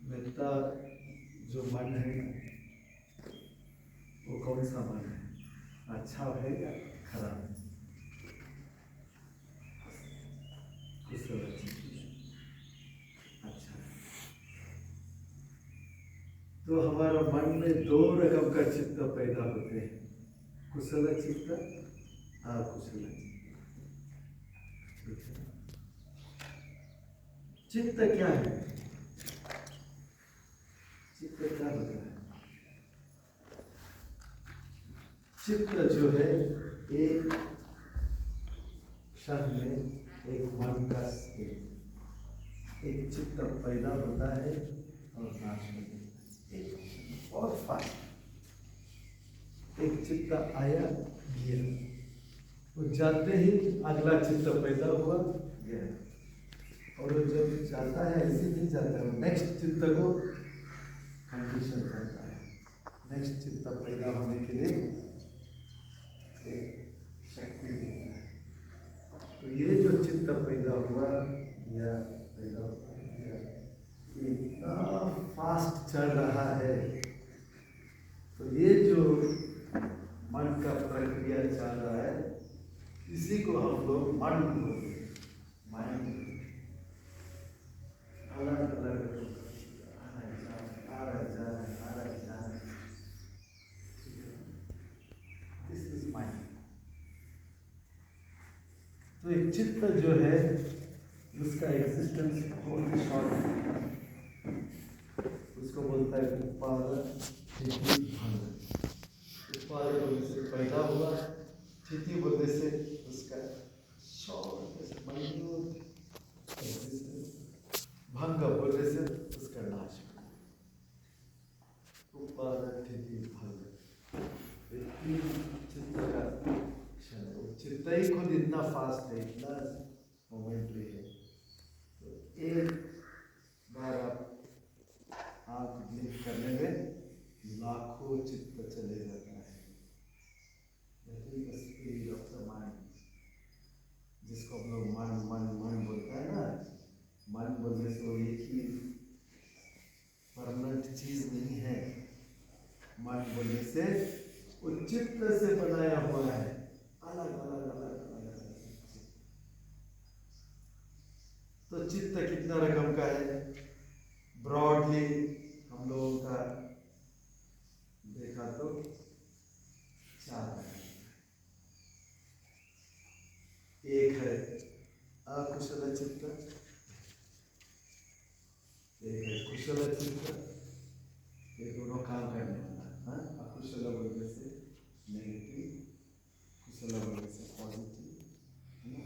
मेरा जो मन है वो कौन सा मन है, अच्छा है या खराब है? कुशल अच्छा है। तो हमारा मन में दो रकम का चित्त पैदा होते हैं, कुशल चित्त, अकुशल चित्त। चित्त क्या है? चित्त क्या होता है? चित्त जो है एक क्षण में एक मन का स्थिति, एक चित्त पैदा होता है और नाश हो जाता है, एक और फास्ट। एक चित्त आया गया, वो जाते ही अगला चित्त पैदा हुआ गया, और वो जब जाता है ऐसे नहीं जाता है, नेक्स्ट चित्त को कंडीशन करता है, नेक्स्ट चित्त पैदा होने के लिए एक शक्ति देता है। तो ये जो चित्त पैदा हुआ या पैदा हुआ इतना फास्ट चल रहा है, तो ये जो मन का प्रक्रिया चल रहा है इसी को हम लोग मन बोलते हैं। माइंड अलग अलग आ रहा जा रहा। This is mind. तो एक चित्त जो है उसका एग्जिस्टेंस बहुत शॉर्ट है, उसको बोलता है उत्पादन स्थिति भंग। उत्पादन बोलने से पैदा हुआ, स्थिति बोलने से उसका शॉर्ट एग्जिस्टेंस, भंग बोलने से उसका नाश। उत्पादन स्थिति भंग चित्त का क्षण, चित्त ही खुद इतना फास्ट है, इतना मोमेंटरी है। तो एक बार आप आँख ब्लिंक करने में लाखों चित्त चले जाता है। That is the speed of the mind, जिसको हम लोग मन मन मन बोलते हैं ना। मन बोलने से वो एक ही परमानेंट चीज नहीं है। मन बोलने से वो चित्त से बनाया हुआ है, अलग अलग अलग अलग। तो चित्त कितना रकम का है? ब्रॉडली हम लोगों का देखा तो 4 है। एक है अकुशल चित्त, एक है कुशल चित्त। ये दोनों काम करने वाला है। अकुशल बोलने से नेगेटिव, कुशल बोलने से पॉजिटिव, है ना,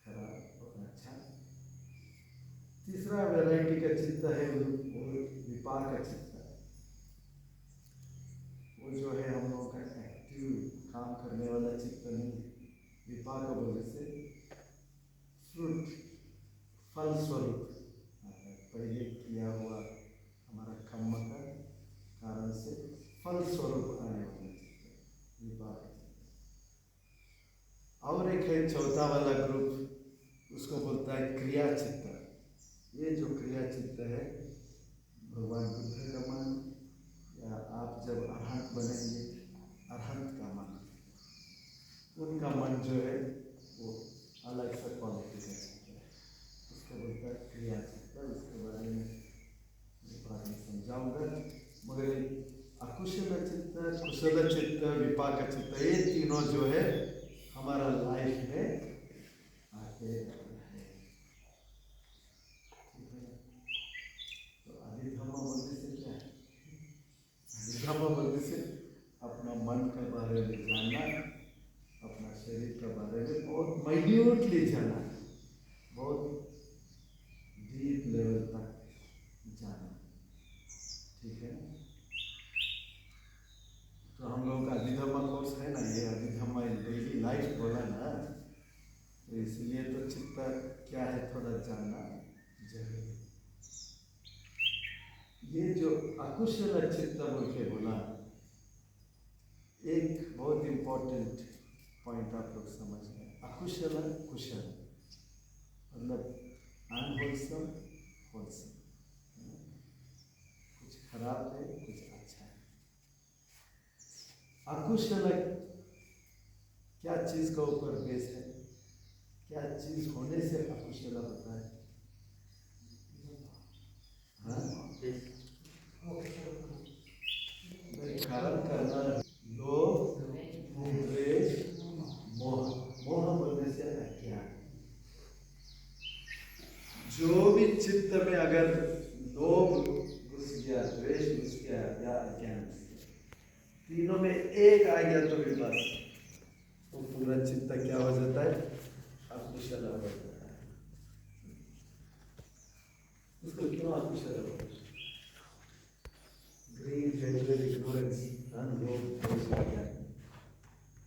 खराब और अच्छा। तीसरा वैरायटी का चित्त है वो विपाक का चित्त। वो जो है हम लोगों का एक्टिव काम करने वाला चित्त नहीं। विपाक बोलने से फ्रूट, फल स्वरूप पहले किया हुआ हमारा कर्म का कारण से फल स्वरूप आने वाला चित्त विपाक। और एक है चौथा वाला ग्रुप, उसको बोलता है क्रिया चित्त। ये जो क्रिया चित्त है, भगवान बुद्ध का मन, या आप जब अरहंत बनेंगे, अरहंत का मन, उनका मन जो है वो अलग सा क्वालिटी का चित्त है, उसको बोलता है क्रिया चित्त। उसके बारे में बाद में समझाऊंगा। मगर अकुशल चित्त, कुशल चित्त, विपाक चित्त, ये तीनों जो है हमारा लाइफ में आते हैं। तो अभिधम्म बोलने से क्या है? अभिधम्म बोलने से अपना मन के बारे में जानना, अपना शरीर के बारे में बहुत माइन्यूटली जानना, बहुत डीप लेवल तक जाना। ठीक है। तो हम लोगों का अभिधम्म कोर्स है ना, ये अभिधम्म डेली लाइफ बोला ना, तो इसलिए तो चित्त क्या है थोड़ा जानना जरूरी। ये जो अकुशल चित्त बोल के बोला, एक बहुत इंपॉर्टेंट पॉइंट आप लोग समझ गए। अकुशल कुशल मतलब अनहोलसम, होलसम। खराब है, कुछ अच्छा है। अकुशल क्या चीज का ऊपर बेस है? क्या चीज होने से अकुशल होता है? हाँ? कारण करना, लोभ, द्वेष, मोह। मोह बोलने से अज्ञान। जो भी चित्त में अगर लोभ घुस गया, द्वेष घुस गया या अज्ञान घुस गया, तीनों में एक आ गया तो भी बस वो पूरा चित्त क्या हो जाता है? अकुशल हो जाता है। उसको क्यों अकुशल होता है? ग्रीड, हेट्रेड, इग्नोरेंस, लोभ, द्वेष, अज्ञान,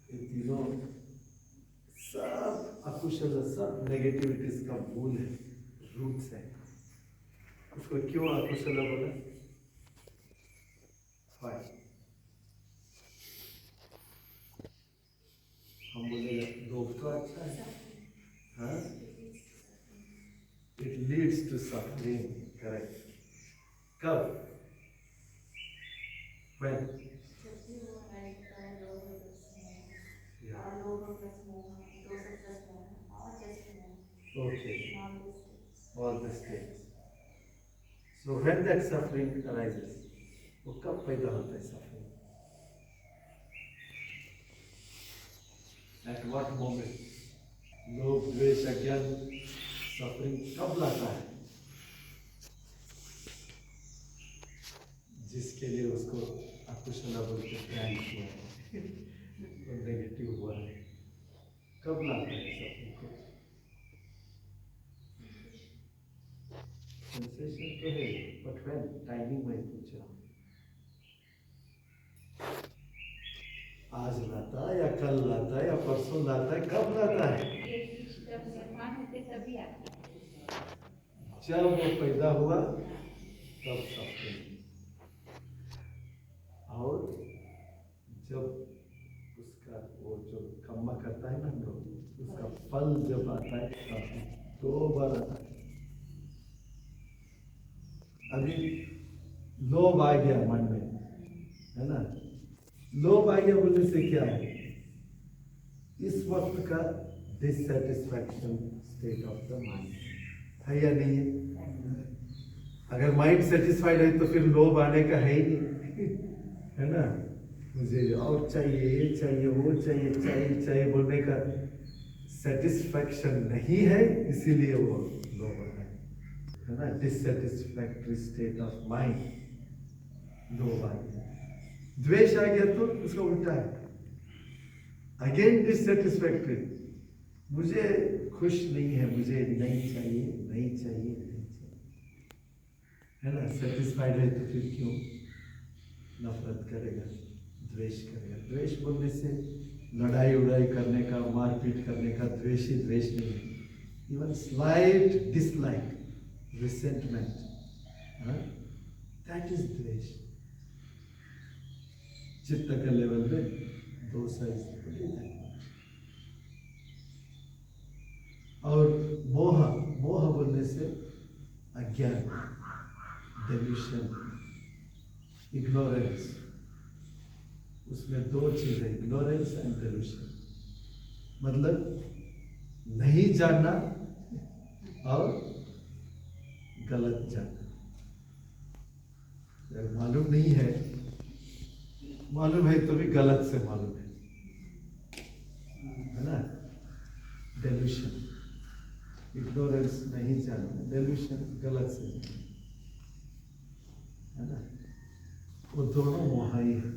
ये तीनों सब अकुशल, सब नेगेटिविटीज का मूल है, रूट्स है। उसको क्यों अकुशल बोला? Why? हम बोलेगा लोभ तो अच्छा है, हाँ? It leads to suffering, correct? कब? When? Okay. All the states. So when that suffering arises, वो कब पैदा होता है suffering? At what moment? लोभ, द्वेष, अज्ञान, suffering कब लाता है? जिसके लिए उसको अकुशल बोल के ब्रांड किया है, वो नेगेटिव हुआ है, कब लाता है सफरिंग को? सेंसेशन तो है, बट व्हेन? टाइमिंग में पूछ रहा हूँ। आज लाता है या कल लाता है या परसों लाता है, कब लाता है? जब वो पैदा हुआ तब सफरिंग, और जब उसका वो जो कर्म करता है ना हम लोग, उसका फल जब आता है तब 2 बार आता है। अभी लोभ आ गया मन में, है ना? लोभ आ गया बोलने से क्या है? इस वक्त का dissatisfaction state of the mind है या नहीं है? अगर माइंड सेटिस्फाइड है तो फिर लोभ आने का है ही नहीं, है ना? मुझे और चाहिए, ये चाहिए, वो चाहिए, चाहिए चाहिए बोलने का सेटिस्फैक्शन नहीं है, इसीलिए वो लोभ है ना? डिससेटिस्फैक्टरी स्टेट ऑफ माइंड, लोभ आ गया। द्वेष आ गया तो उसका उल्टा है, अगेन डिससेटिस्फैक्टरी, मुझे खुश नहीं है, मुझे नहीं चाहिए, नहीं चाहिए, नहीं चाहिए, है ना? सेटिस्फाइड है तो फिर क्यों नफरत करेगा, द्वेष करेगा? द्वेष बोलने से लड़ाई उड़ाई करने का, मारपीट करने का द्वेष ही द्वेष नहीं है। Even slight dislike, resentment, that is द्वेष। चित्त का लेवल में दो साइज है। और मोह, मोह बोलने से अज्ञान, डेल्यूशन, इग्नोरेंस, उसमें 2 चीज है, इग्नोरेंस एंड डेल्यूशन। मतलब नहीं जानना और गलत जानना। अगर मालूम नहीं है, मालूम है तो भी गलत से मालूम है ना? डेल्यूशन, इग्नोरेंस नहीं जानना, डेल्यूशन गलत से जानना, है ना? वो दोनों मोह ही है,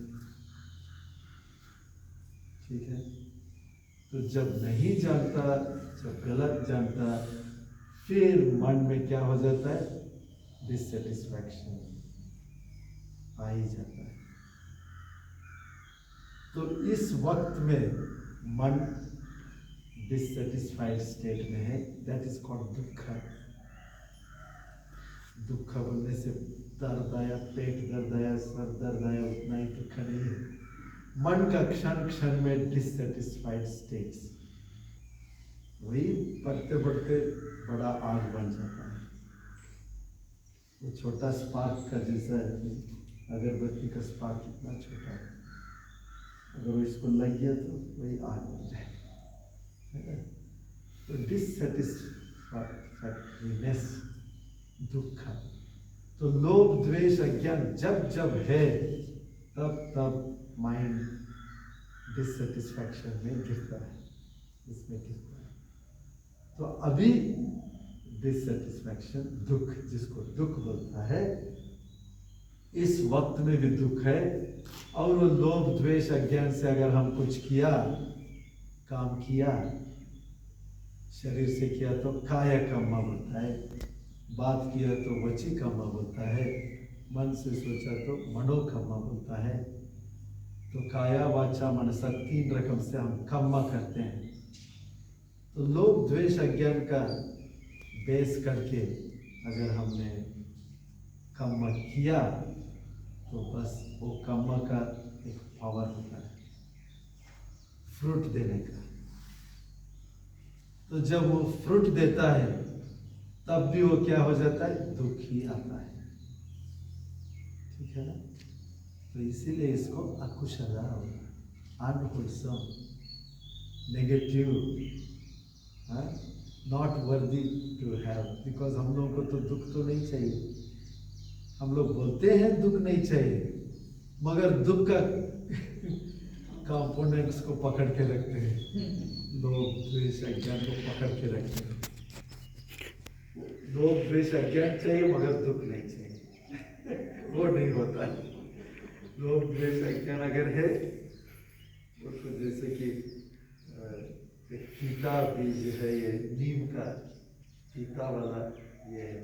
ठीक है? तो जब नहीं जानता, जब गलत जानता, फिर मन में क्या हो जाता है? डिससेटिस्फैक्शन आ ही जाता है। तो इस वक्त में मन डिससेटिस्फाइड स्टेट में है, दैट इज कॉल्ड दुख। दुख बोलने से दर्द आया, पेट दर्द आया, सर दर्द आया, उतना ही दुख नहीं है। मन का क्षण क्षण में डिससेटिस्फाइड स्टेट्स, वही बढ़ते बढ़ते बड़ा आग बन जाता है। वो छोटा स्पार्क का जैसा अगरबत्ती का स्पार्क कितना छोटा है, अगर वो इसको लग गया तो वही आग बन जाए, है ना। तो डिससेटिस्फैक्टरीनेस दुख, तो लोभ द्वेष अज्ञान जब जब है तब तब माइंड डिससेटिस्फैक्शन में गिरता है, इसमें गिरता है। तो अभी डिससेटिस्फैक्शन दुख, जिसको दुख बोलता है, इस वक्त में भी दुख है। और वो लोभ द्वेष अज्ञान से अगर हम कुछ किया, काम किया, शरीर से किया तो काया कर्म बोलता है, बात किया तो वची कर्म बोलता है, मन से सोचा तो मनोकर्म बोलता है। तो काया वाचा मनसा 3 रकम से हम कर्म करते हैं। तो लोभ द्वेष अज्ञान का बेस करके अगर हमने कर्म किया तो बस वो कर्म का एक पावर होता है फ्रूट देने का। तो जब वो फ्रूट देता है तब भी वो क्या हो जाता है, दुख ही आता है, ठीक है ना। तो इसीलिए इसको अकुशल, unwholesome, negative, not worthy to have. Because हम लोगों को तो दुख तो नहीं चाहिए, हम लोग बोलते हैं दुख नहीं चाहिए, मगर दुख का कंपोनेंट्स को पकड़ के रखते हैं, लोभ द्वेष अज्ञान को पकड़ के रखते हैं। लोभ द्वेष अज्ञान चाहिए मगर दुख नहीं चाहिए, वो नहीं होता है। लोभ द्वेष अज्ञान अगर है तो जैसे कि पीता बीज है, ये नीम का पीता वाला ये है,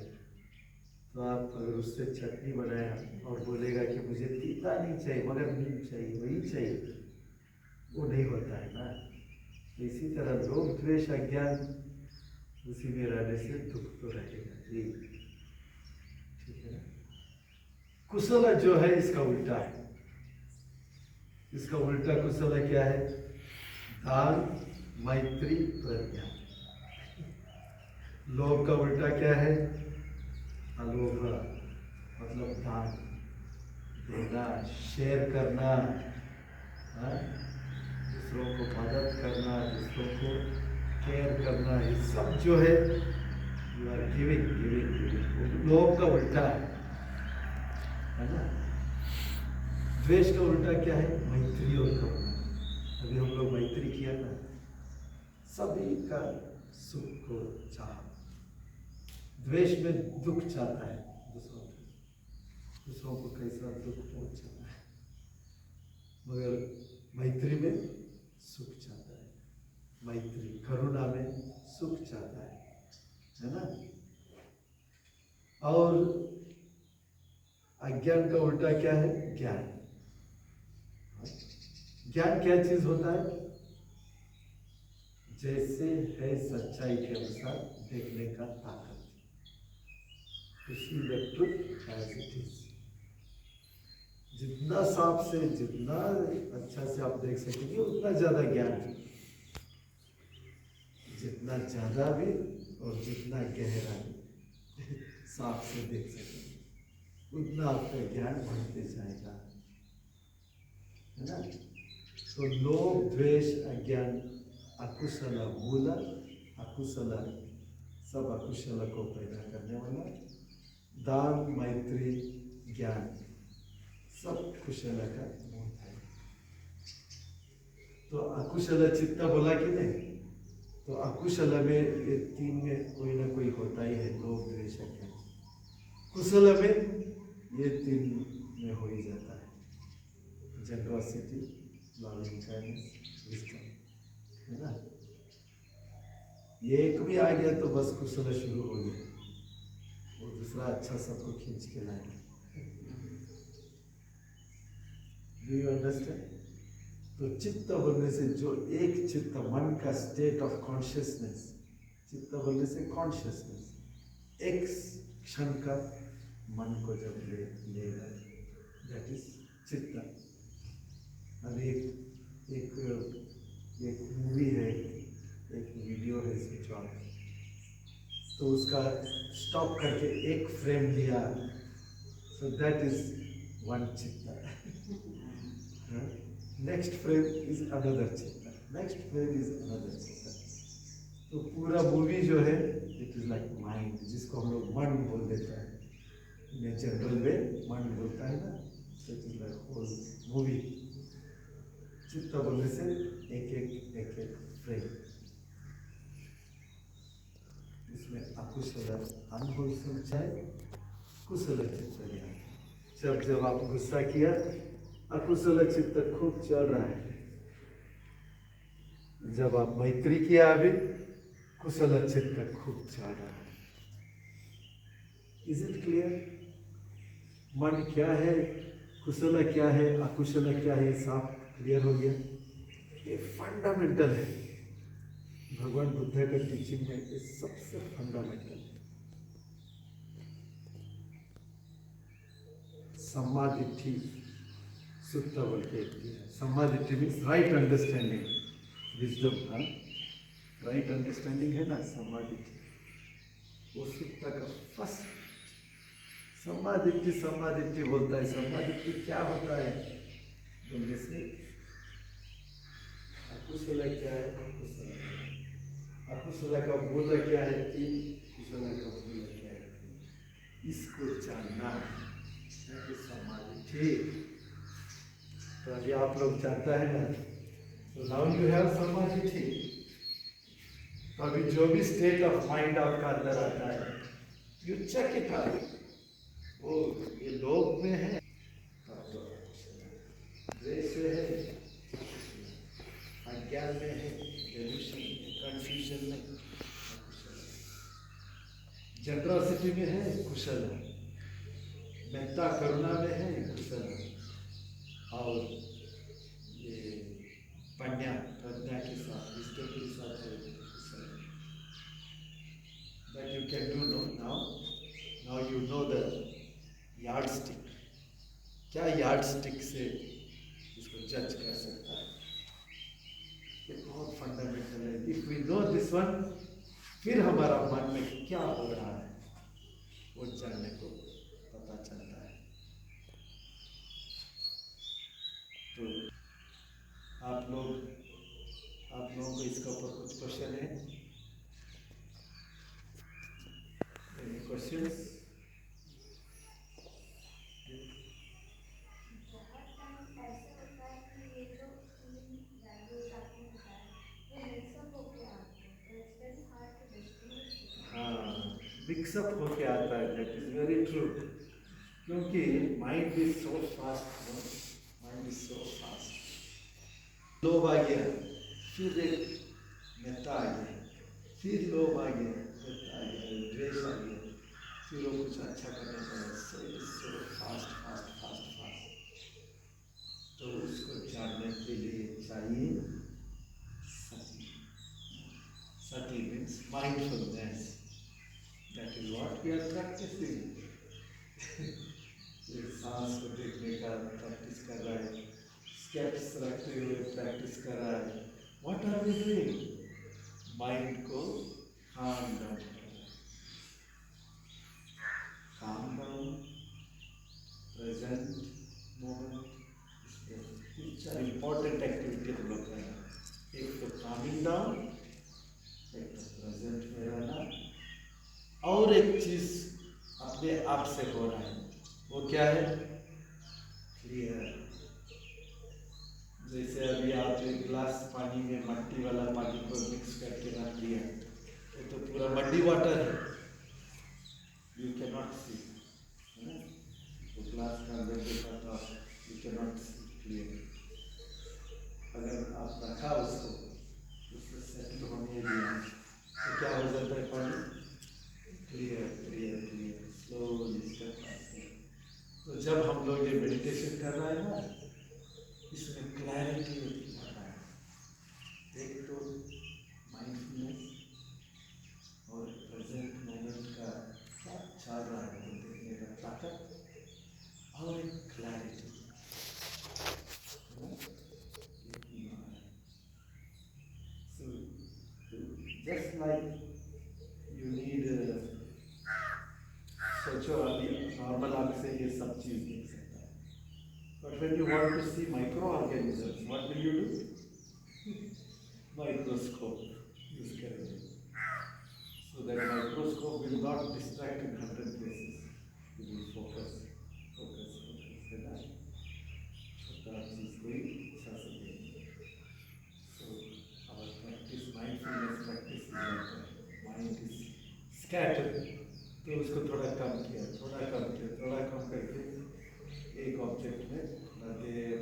तो आप अगर उससे चटनी बनाया और बोलेगा कि मुझे पीता नहीं चाहिए मगर नीम चाहिए, वही चाहिए, वो नहीं होता है ना। तो इसी तरह लोभ द्वेष अज्ञान उसी में रहने से दुख तो रहेगा जी, ठीक है ना। कुशल जो है इसका उल्टा है, इसका उल्टा कुशल क्या है, दान मैत्री प्रज्ञा। लोभ का उल्टा क्या है, अलोभ, मतलब दान देना, शेयर करना, दूसरों को मदद करना, दूसरों को केयर करना, ये सब जो है you are giving giving giving, लोभ का उल्टा है ना। द्वेष का उल्टा क्या है, मैत्री और करुणा। अभी हम लोग मैत्री किया ना, सभी का सुख को चाह, द्वेष में दुख चाहता है, दूसरों को कैसा दुख पहुंचाना है, मगर मैत्री में सुख चाहता है, मैत्री करुणा में सुख चाहता है ना। और अज्ञान का उल्टा क्या है, ज्ञान। ज्ञान क्या चीज होता है, जैसे है सच्चाई के अनुसार देखने का ताकत, जितना साफ से, जितना अच्छा से आप देख सकेंगे उतना ज्यादा ज्ञान, जितना ज्यादा भी और जितना गहरा भी साफ से देख सकेंगे उतना आपका ज्ञान बढ़ते जाएगा, है ना। तो लोभ द्वेष अज्ञान अकुशल मूल, अकुशल सब अकुशल को पैदा करने वाला, दान मैत्री ज्ञान सब कुशल का मूल है। तो अकुशल चित्त बोला कि नहीं, तो अकुशल में ये 3 में कोई ना कोई होता ही है, लोभ द्वेष अज्ञान। कुशल में ये 3 में हो ही जाता है, जनरॉसिटी, लविंग काइंडनेस, विजडम, है ना। ये एक भी आ गया तो बस कुशल शुरू हो गया, वो दूसरा अच्छा सबको खींच के लाएगा। Do you understand? तो चित्त बोलने से जो एक चित्त, मन का स्टेट ऑफ कॉन्शियसनेस, चित्त बोलने से कॉन्शियसनेस, एक क्षण का मन को जब लेगा, दैट इज चित्त। अभी एक मूवी है, एक वीडियो है स्विच ऑन, तो उसका स्टॉप करके एक फ्रेम लिया, so that is one chitta. Next frame is another chitta. Next frame is another chitta. तो पूरा मूवी जो है इट इज लाइक माइंड, जिसको हम लोग मन बोल देते हैं इन जनरल में, मन बोलता है ना, so it is like whole movie. चित्त बोलने से एक एक फ्रेम। इसमें अकुशल अनहोलसम चाहे कुशल चित्त गया। जब आप गुस्सा किया अकुशल चित्त खूब चल रहा है, जब आप मैत्री किया अभी कुशल चित्त खूब चल रहा है। Is it clear? मन क्या है, कुशल क्या है, अकुशल क्या है, साफ क्लियर हो गया। ये फंडामेंटल है भगवान बुद्ध का टीचिंग में, ये सबसे फंडामेंटल है। सम्मादिट्ठी सुत्ता बोल के सम्मादिट्ठी means right understanding, wisdom. Right understanding है ना सम्मादिट्ठी, वो सुत्ता का फर्स्ट। सम्मादिट्ठी बोलता है। सम्मादिट्ठी क्या होता है बोलने से अकुशल क्या है, अकुशल का मूल क्या है कि कुशल का मूल क्या है, इसको जानना है समाधि। तो अभी आप लोग जानता है ना, तो नाउ यू हैव समाधि। तो अभी जो भी स्टेट ऑफ माइंड आपका अंदर आता है यू चेक इट आउट। वो ये लोभ में है, द्वेष में है, अज्ञान में है, कंफ्यूजन में, जनरसिटी में है, कुशल है, मेत्ता करुणा में है, कुशल है, और ये प्रज्ञा के साथ विस्तार के साथ है, कुशल है। That you can do no now you know the yardstick। क्या यार्डस्टिक से इसको जज कर सकता है, ये बहुत फंडामेंटल है। If we know this one, फिर हमारा मन में क्या हो रहा है वो जानने को पता चलता है। तो आप लोगों को इसके ऊपर कुछ क्वेश्चन है? Any questions? मिक्सअप होके आता है, दैट इज वेरी ट्रू। क्योंकि mind is so fast, mind is so fast. लोभ आ गया, फिर एक मेत्ता आ गया, फिर लोभ आ गया, मेत्ता आ गया, द्वेष आ गया, फिर वो कुछ अच्छा करना पड़ा। So it is so fast fast fast fast. तो उसको जानने के लिए चाहिए सती। सती means mindfulness. That is what we are practicing। एक सांस को देखने का प्रैक्टिस कर रहा है, स्टेप्स रखते हुए प्रैक्टिस कर रहा है। What are we doing? Mind को calm down कर रहा है। Calm down, present moment, कुछ important activity हम लोग कर रहे हैं। एक तो calming down, एक तो present में रहना, और एक चीज अपने आप से हो रहा है, वो क्या है? क्लियर। जैसे अभी आप एक गिलास पानी में मट्टी वाला पानी को मिक्स करके रख दिया, वो तो पूरा मड्डी वाटर है, यू कैन नॉट सी। तो ग्लास का अंदर देखा तो you can not see clear. अगर आप रखा उसको, उसको सेटल होने दिया, तो क्या हो जाता है? पानी clear clear clear, slowly step by step. तो जब हम लोग ये मेडिटेशन कर रहे हैं ना, इसमें क्लैरिटी आ रहा है। एक तो माइंडफुलनेस और प्रेजेंट मोमेंट का क्या चल रहा है वो देखने का ताकत, और एक clarity. So just like you need सोचो अभी नॉर्मल आँख से ये सब चीज देख सकता है, But when you want to see microorganisms, what will you do? Microscope use करेंगे. So that microscope will not distract in 100 places. It will focus, है ना? छोटा चीज कोई अच्छा से देखेंगे. So our practice, mindfulness practice is like that. Mind is scattered. तो उसको थोड़ा कम किया, थोड़ा कम करके एक ऑब्जेक्ट में न देर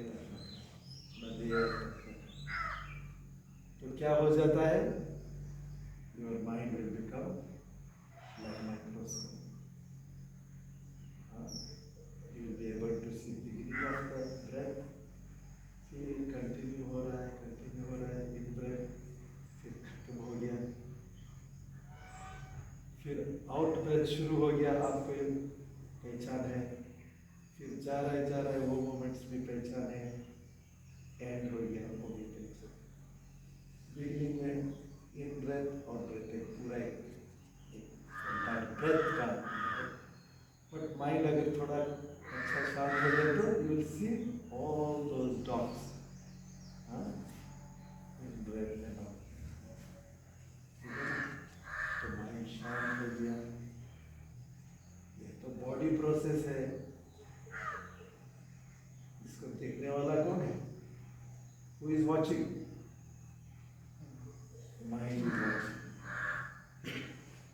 तो क्या हो जाता है? Your mind will become like microscope. You will be able to see the degree of the breath. फिर कंटिन्यू हो रहा है इन ब्रेथ, फिर खत्म हो गया, फिर आउट ब्रेथ शुरू हो गया, आपको पहचान है, फिर जा रहा है वो मोमेंट्स भी पहचान है, एंड हो गया वो भी पहचान. बिगिनिंग में इन ब्रेथ और ब्रेथ एक पूरा ब्रेथ का. बट माइंड अगर थोड़ा अच्छा शांत हो जाए तो you will see all those dots in breath and all. तो माइंड शांत हो गया. ये तो बॉडी प्रोसेस है. इसको देखने वाला कौन है? Who is watching? Mind is watching.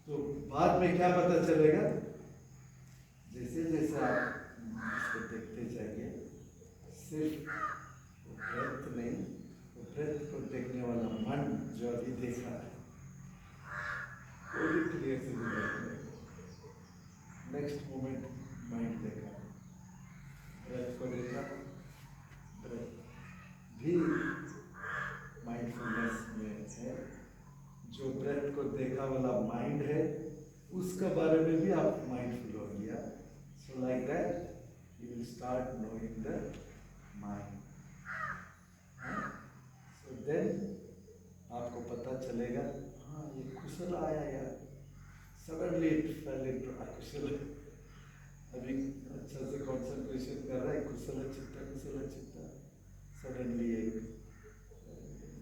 तो बाद में क्या पता चलेगा? जैसे जैसे आप इसको देखते जाइए, सिर्फ वो ब्रेथ नहीं, वो ब्रेथ को देखने वाला मन जो अभी देख रहा है वो भी क्लियर से दिख रहा है. नेक्स्ट मोमेंट माइंड देखा, ब्रेथ को देखा, ब्रेथ भी माइंडफुलनेस में है. जो ब्रेथ को देखा वाला माइंड है उसके बारे में भी आप माइंडफुल हो गया. So like that you will start knowing the mind. So then आपको पता चलेगा, हाँ ये कुशल आया यार, सडनली इट फेल इनटू अकुशल. अभी अच्छा से कंसंट्रेशन कर रहा है, कुशल चित्ता, सडनली एक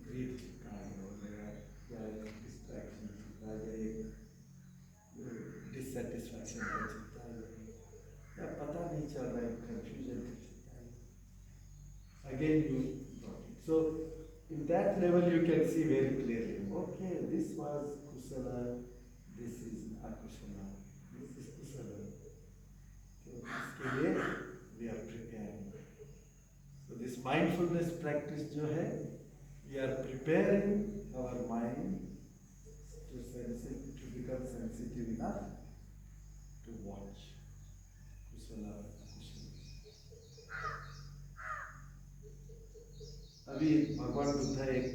ग्रीड चित्ता हो गया, या एक डिस्ट्रैक्शन चित्ता, या एक डिससेटिस्फैक्शन का चित्ता है, या पता नहीं चल रहा है, कंफ्यूजन का चित्ता है. Again you got it. So in that level you can see very clearly, okay, this was kusala, this is akusala, this is kusala. तो इसके लिए we are preparing. So this mindfulness practice जो है, we are preparing our mind to become sensitive enough to watch kusala akusala. अभी भगवान बुद्ध एक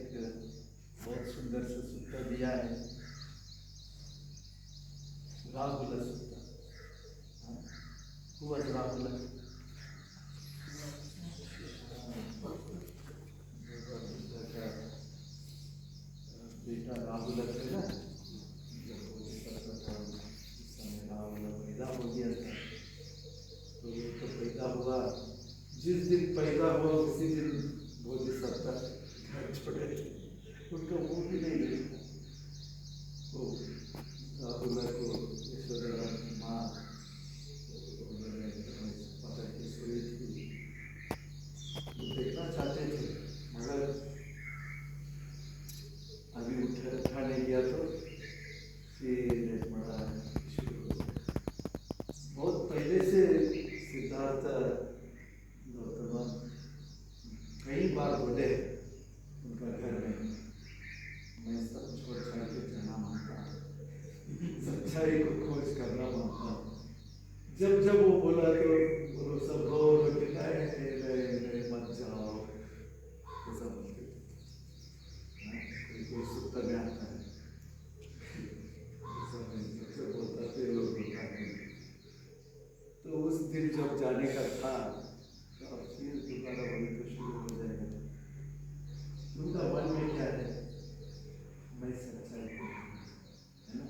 बहुत सुंदर से सूत्र दिया है, राहुल सूत्र. Who was Rahula? बेटा राहुल थे ना, राहुल पैदा हो गया था. तो वो तो पैदा हुआ, जिस दिन पैदा हुआ उसी दिन बोधिसत्व घर छोड़े, उनका मुंह भी नहीं देखा. तो राहुल को यशोदा माँ देखना चाहते थे, मगर अभी उठा नहीं गया तो फिर बड़ा शुरू हो गया. बहुत पहले से सिद्धार्थ गौतम कई बार बोले उनका घर में, मैं सब छोड़ छाड़ के जाना मानता हूँ, सच्चाई को खोज करना मानता हूँ. जब जब वो बोला तो वो सब रो के नहीं मत जाओ, ऐसा बोलते थे. कोई सुत्ता में आता है, सबसे बोलता थे लोग होता है. तो उस दिन जब जाने का था तो अब फिर दोबारा वही तो शुरू हो जाएगा. उनका मन में क्या है, मैं सच्चाई को, है ना.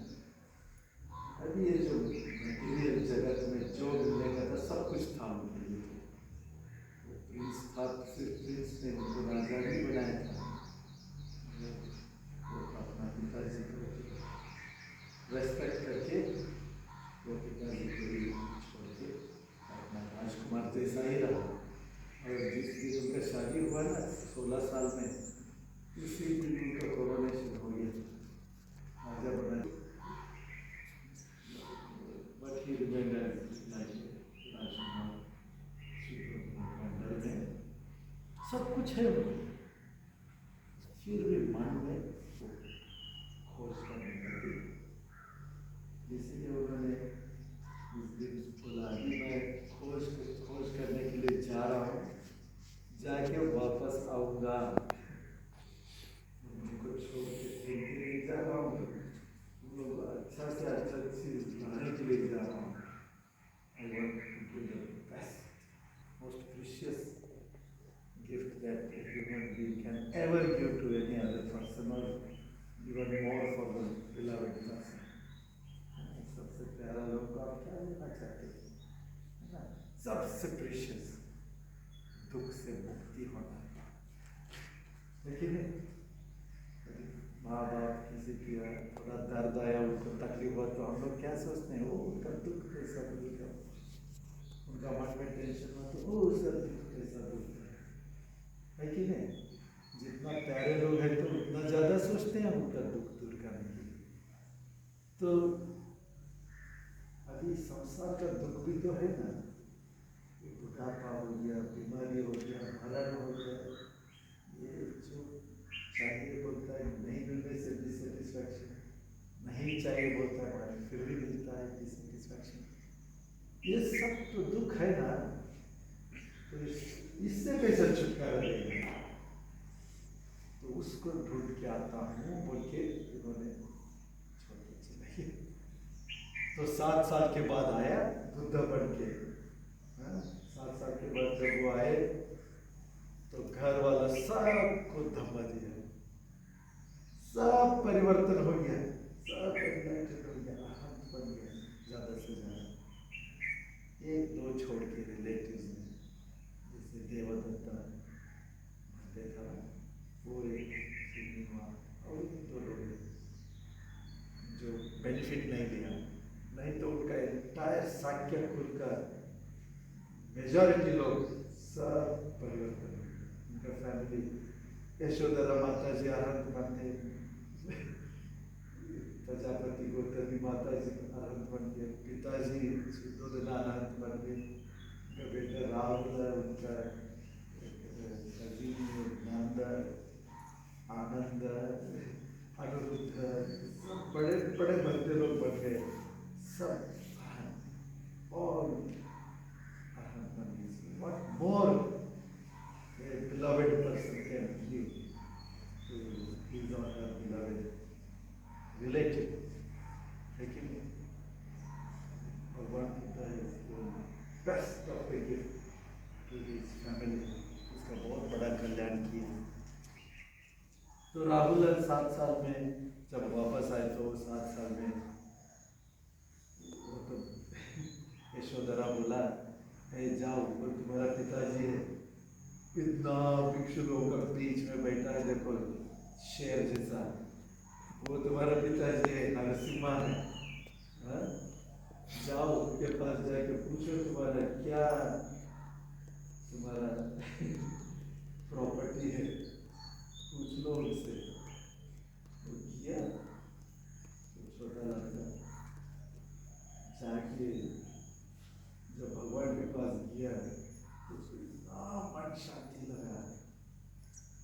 अभी ये जो मटीरियल जगत में जो मिलने का था सब कुछ था उनके लिए, वो he remained like राजकुमार अंदर में सब कुछ है वो, फिर भी मन में वो खोज करने लगी। इसलिए उन्होंने इस दिन बोला कि मैं खोज करने के लिए जा रहा हूँ, जाके वापस आऊँगा, उनको छोड़ के नहीं जा रहा हूँ, उनको अच्छा से अच्छा चीज लाने के लिए जा रहा हूँ। I want to give the best, most precious gift that a human being can ever give to any other person, or even more for the beloved person. सबसे प्यारा लोग को आप क्या लेना चाहते हैं, है ना? सबसे प्रीशियस दुख से मुक्ति होना, लेकिन माँ बाप किसी की थोड़ा दर्द आया, उनको तकलीफ हुआ, तो हम लोग क्या सोचते हैं, वो उनका दुख कैसा दूर का, उनका मन में टेंशन हुआ तो वो उसका दुख कैसा दूर है कि नहीं? जितना प्यारे लोग हैं तो उतना ज़्यादा सोचते हैं उनका दुख दूर करने के लिए। तो अभी संसार का दुख भी तो है ना, बुढ़ापा हो गया, बीमारी हो गया, मरण हो गया, ये जो चाहिए बोलता है नहीं मिलने से डिससेटिस्फैक्शन, नहीं चाहिए बोलता है फिर भी मिलता है डिससेटिस्फैक्शन, ये सब तो दुख है ना। तो इससे कैसे छुटकारा देगा, तो उसको ढूंढ के आता हूँ बोल के इन्होंने छोड़ के चले गए। तो 7 साल के बाद आया बुद्धा बन के, 7 साल के बाद जब वो आए तो घर वाला सबको धम्मा दिया, सब परिवर्तन हो गया, सब एनलाइटेड हो गया, अहंत बन गया ज़्यादा से ज़्यादा। 1-2 छोड़ के रिलेटिव्स ने, जैसे देवदत्ता कहते था, पूरे और 2 लोग जो बेनिफिट नहीं लिया, नहीं तो उनका एंटायर साक्य कुल का मेजॉरिटी लोग सब परिवर्तन हो गए, उनका फैमिली। यशोधरा माता जी अरहंत बन गए, प्रजापति गौतमी माता जी अरहंत बन गए, पिताजी शुद्धोधना अरहंत बन गए, उनका बेटा राहुल, उनका नंद, आनंद, अनिरुद्ध, सब बड़े बड़े भक्त लोग बन गए, सब और what more a beloved person can give to his or her beloved relative, लेकिन भगवान पिता is the best of a gift to his family, उसका बहुत बड़ा कल्याण किया। तो राहुल 7 साल में जब वापस आए तो 7 साल में वो तो यशोधरा बोला, जाओ वो तुम्हारा पिताजी है, इतना भिक्षु लोगों का बीच में बैठा है, देखो शेर जैसा, वो तुम्हारा पिताजी है, नरसिम्हा है, जाओ उनके पास जाके पूछो तुम्हारा क्या, तुम्हारा प्रॉपर्टी है, पूछ लो उनसे। वो किया, तो छोटा लड़का जाके जब भगवान के पास गया तो उसको इतना मन शांति लगा,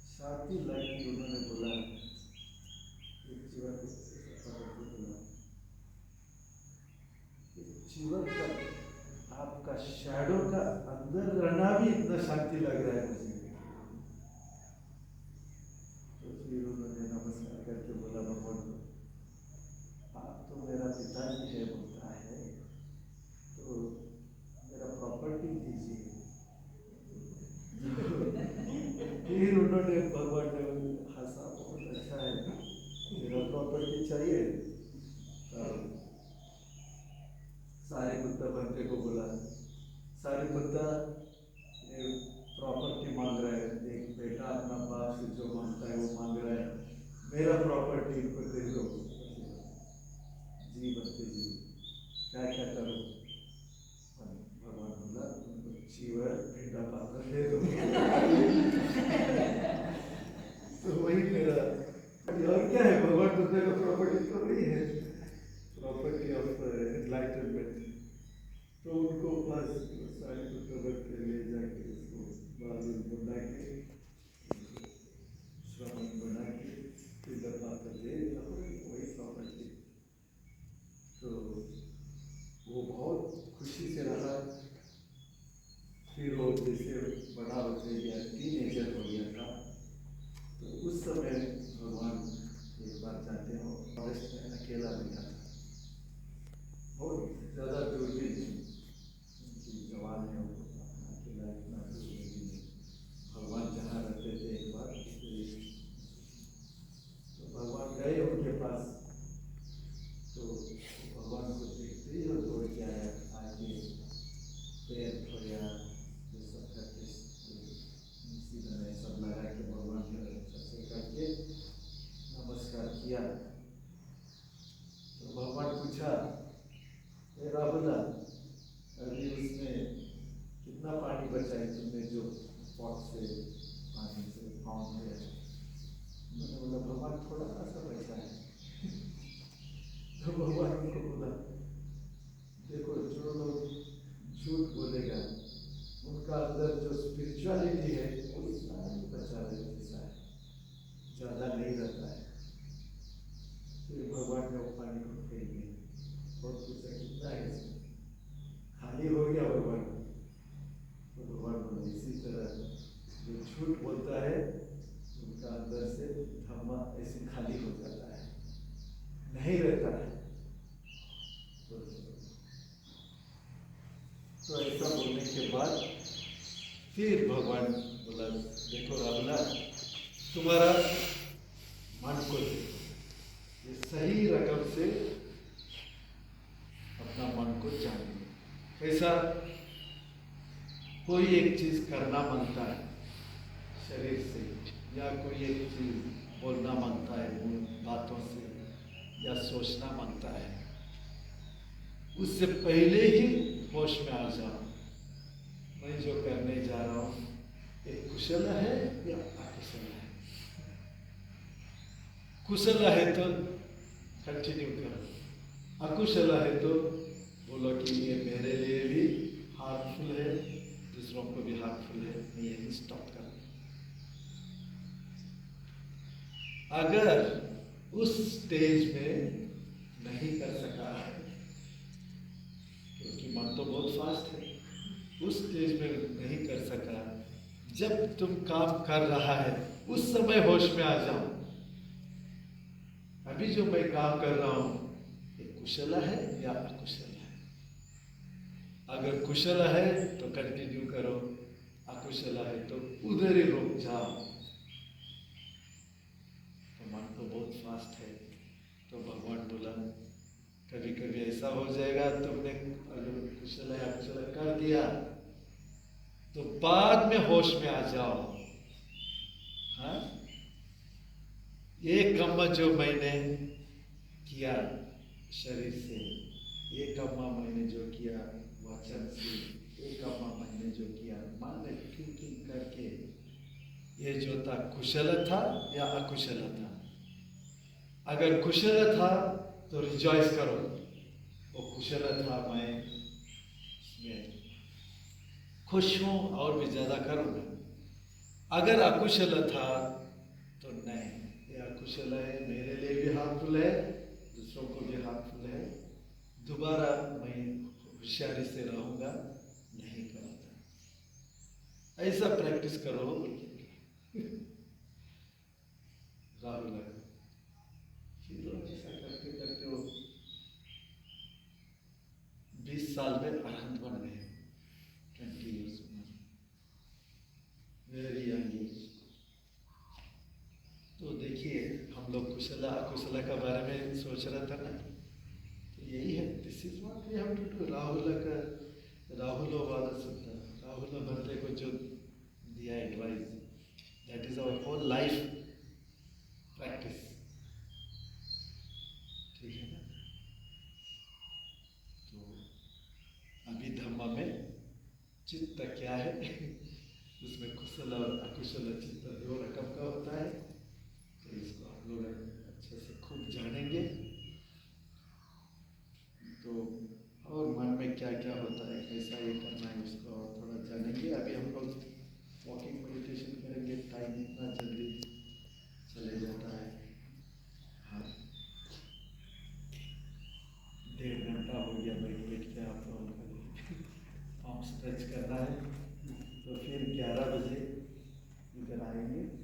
शांति लगी। उन्होंने बोला, एक जीवन बोला, जीवन का आपका शैडो का अंदर रहना भी इतना शांति लग रहा है मुझे। तो फिर उन्होंने नमस्कार करके बोला, भगवान को आप तो मेरा पिताजी है बोलता है, तो मेरा प्रॉपर्टी दीजिए। फिर उन्होंने भगवान ने हंसा, बहुत अच्छा है, मेरा प्रॉपर्टी चाहिए। सारिपुत्ता भंते को बोला, सारिपुत्ता ये प्रॉपर्टी मांग रहा है, एक बेटा अपना बाप से जो मांगता है वो मांग रहा है, मेरा प्रॉपर्टी इनको दे दो। जी भंते जी क्या क्या करो? भगवान बोला, उनको चीवर भेड़ा पात्र दे दो। तो वही मेरा, और क्या है, भगवान दूसरे का प्रॉपर्टी तो वही है, प्रॉपर्टी ऑफ एनलाइटनमेंट। तो उनको बस साड़ी को कवर के ले जाके उसको बाल बना के श्रावण बना के फिर दफा कर दे वही प्रॉपर्टी। तो वो बहुत खुशी से रहा। फिर वो जैसे बड़ा हो गया, टीनेजर हो गया था, तो उस समय भगवान एक बार जाते हो फॉरेस्ट में अकेला बैठा था, बहुत ज़्यादा दूरबीन थी उनकी, जवान है वो, अकेला इतना दूरबीन नहीं। भगवान जहाँ रहते थे एक बार तो भगवान गए उनके पास, तो भगवान को देखते ही वो दौड़ के आया, आके पैर धोया, ये सब करके सीधा में सब लगा के भगवान के सबसे करके नमस्कार किया। तो भगवान पूछा, राहुला अभी उसमें कितना पानी बचा है तुमने जो पॉट से पानी से पाँव में? मैंने बोला भगवान थोड़ा सा बचा है। तो भगवान को बोला, देखो जो लोग झूठ बोलेगा उनका अंदर जो स्पिरिचुअलिटी है वो इतना ही बचा रहता है, ज़्यादा नहीं रहता है। फिर भगवान ने वो पानी को फेंक दिया और पूछा कितना है इसमें, खाली हो गया भगवान। तो भगवान बोले इसी तरह जो झूठ बोलता है उनका अंदर से धर्म ऐसे खाली हो जाता है, नहीं रहता है। तो ऐसा बोलने के बाद फिर भगवान बोला, देखो राहुला तुम्हारा मन को देखो, ये सही रकम से अपना मन को जानिए। कैसा? कोई एक चीज करना मांगता है शरीर से, या कोई एक चीज बोलना मांगता है बातों से, या सोचना मांगता है, उससे पहले ही होश में आ जाओ, मैं जो करने जा रहा हूँ एक कुशल है या अकुशल है। कुशल है तो कंटिन्यू करो, अकुशल है तो बोलो कि ये मेरे लिए भी हार्मफुल है, दूसरों को भी हार्मफुल है, मैं यही स्टॉप कर। अगर उस स्टेज में नहीं कर सका, क्योंकि मन तो बहुत फास्ट है, उस स्टेज में नहीं कर सका, जब तुम काम कर रहा है उस समय होश में आ जाओ, अभी जो मैं काम कर रहा हूं ये कुशल है या अकुशल है। अगर कुशल है तो कंटिन्यू करो, अकुशल है तो उधर ही रुक जाओ। तो मन तो बहुत फास्ट है, तो भगवान बोला कभी कभी ऐसा हो जाएगा तुमने अगर कुशल है अकुशल कर दिया तो बाद में होश में आ जाओ। हाँ, ये कर्म जो मैंने किया शरीर से, ये कर्म मैंने जो किया वचन से, ये कर्म मैंने जो किया मन में थिंकिंग करके, ये जो था कुशल था या अकुशल था। अगर कुशल था तो रिजॉइस करो, वो कुशल था मैं इसमें खुश हूं और भी ज्यादा करूंगा। अगर अकुशल था तो नहीं, ये अकुशल है, मेरे लिए भी हार्मफुल है, दूसरों को भी हार्मफुल है, दोबारा मैं होशियारी से रहूंगा, नहीं करूंगा। ऐसा प्रैक्टिस करो राहुल। फिर ऐसा करते करते वो 20 साल में अरहंत बन गए, 20 years में, वेरी यंग एज। तो देखिए हम लोग कुशला अकुशला के बारे में सोच रहा था ना, तो यही है, this is what we have to do. Rahul वाला सुनता, राहुल भरते को जो दिया advice, that is our whole life practice, ठीक है ना। तो अभी धम्म में चित्त क्या है उसमें कुशल और अकुशल चित्त दो रकम का होता है, तो इसको आप लोग अच्छे से खूब जानेंगे। तो और मन में में क्या क्या होता है, कैसा ये करना है, उसको और थोड़ा जानेंगे। अभी हम लोग वॉकिंग मेडिटेशन करेंगे। टाइम इतना जल्दी चले जाता है। हाँ, 1.5 घंटा हो गया बैठ बैठ के आप लोगों का पाँव स्ट्रेच करना है। तो फिर 11 बजे इधर आएंगे।